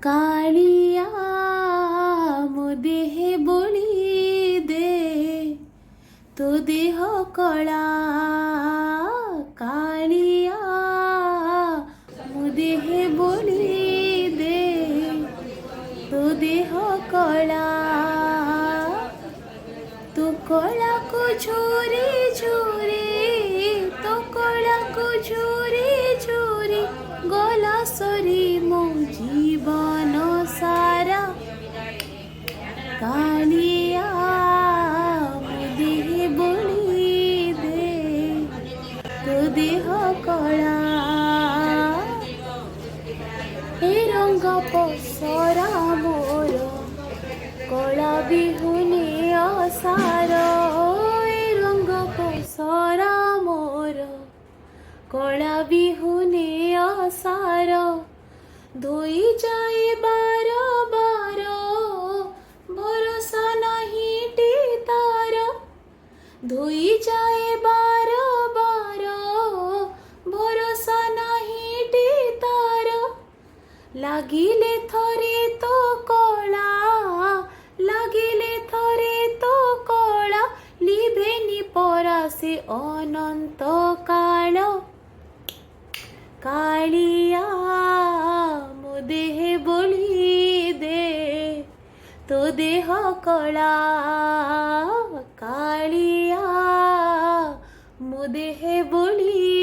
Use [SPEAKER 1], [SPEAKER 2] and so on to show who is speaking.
[SPEAKER 1] कालिया मो देहे बोली दे तो देह कला कालिया मो देहे बोली दे तो देह कला तो कला को छोरी छोरी तो कला को छोरी छोरी गला सरी मो जीवन सारा कालिया मो देह बोली दे तो देह कला ए रंग पसरा मोर कला बिहुने असार ए रंग पसरा मोर कला बिहुने असार धोई जाए बार बार भरोसा नहीं टीतार धोई जाए बार बार भरोसा नहीं टीतार लागिले थरे तो कला लागिले थरे तो कला लिभेनी परासे अनंत काल कालिया मो देह बोली दे तो देह कला कालिया मो देह बोली